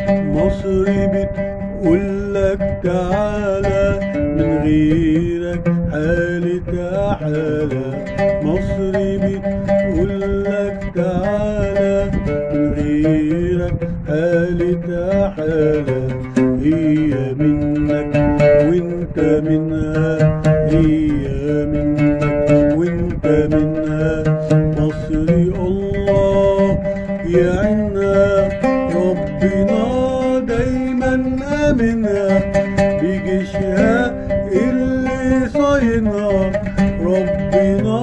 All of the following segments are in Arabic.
مصر بتقولك تعالى، من غيرك حالي تعالى. مصر بتقولك تعالى، من غيرك حالي تعالى. هي منك وانت منها، هي منك وانت منها. مصري الله يعينها، ربنا دايما امنها بجيشها اللي صاينها. ربنا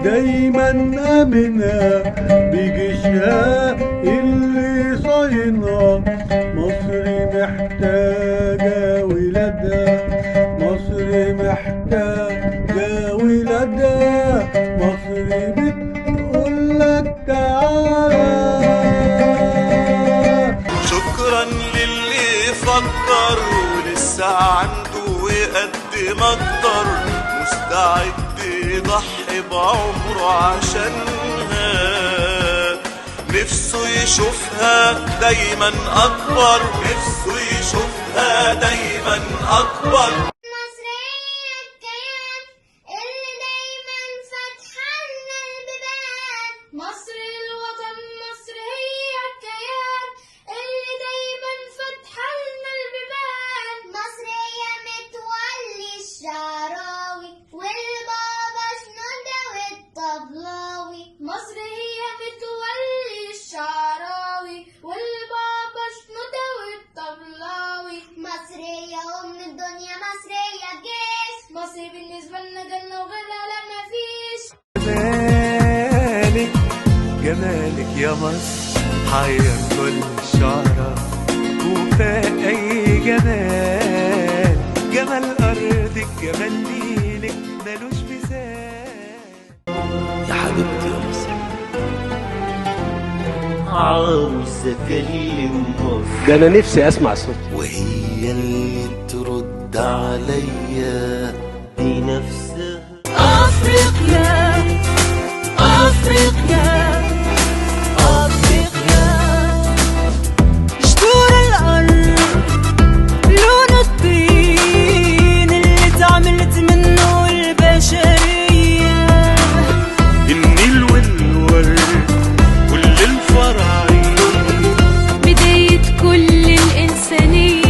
دايما امنها بجيشها اللي صاينها. مصر محتاجة ولادها، مصر محتاجة ولادها. مصر بتقولك تعالى. شكرا للي فكر ولسه عنده يقدم اكتر، مستعد يضحي بعمره عشانها. نفسه يشوفها دايما اكبر، نفسه يشوفها دايما اكبر. مصر الوطن، مصر هي الكيان اللي دايما فتحة لنا البيبان. مصر هي متولي الشعراوي والبابا شنودة والطبلاوي. مصر هي متولي الشعراوي والبابا شنودة والطبلاوي. مصر هي أم الدنيا، مصر هي الجيش. مصر بالنسبة لنا جنة وغيرها لا مفيش. جمالك يا مصر حير كل الشعراء، وفاق أي جمال. جمال أرضك جمال نيلك ملوش مثال. يا حبيبتي يا مصر، عاوز أكلم مصر، ده أنا نفسي أسمع صوت، وهي اللي ترد عليا بنفسها. أفريقيا أفريقيا أفريقيا، جذور الأرض لون الطين اللي تعملت منه البشرية. النيل والورد كل الفراعين، بداية كل الإنسانية.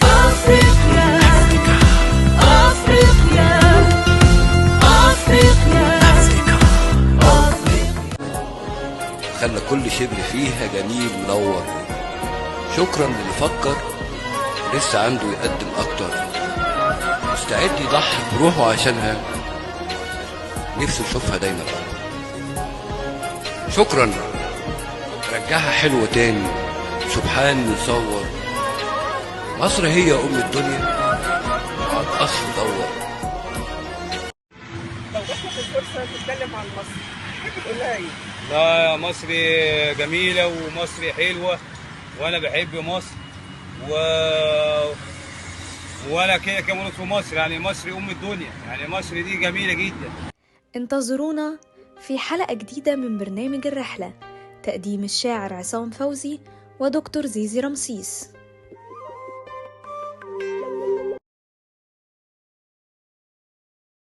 أفريقيا أفريقيا أفريقيا خلى كل شبر فيها جميل منور. شكرا للي فكر لسه عنده يقدم اكتر، مستعد يضحي بروحه عشانها، نفسه يشوفها دايما. شكرا رجعها حلوة تاني، سبحان يصور. مصر هي ام الدنيا وعلى الاصل دور. لو جاتلك الفرصة تتكلم عن مصر تحب تقولها ايه؟ لا، مصر جميلة ومصر حلوة وأنا بحب مصر وأنا كده مولود في مصر. يعني مصر أم الدنيا، يعني مصر دي جميلة جدا. انتظرونا في حلقة جديدة من برنامج الرحلة، تقديم الشاعر عصام فوزي ودكتور زيزي رمسيس.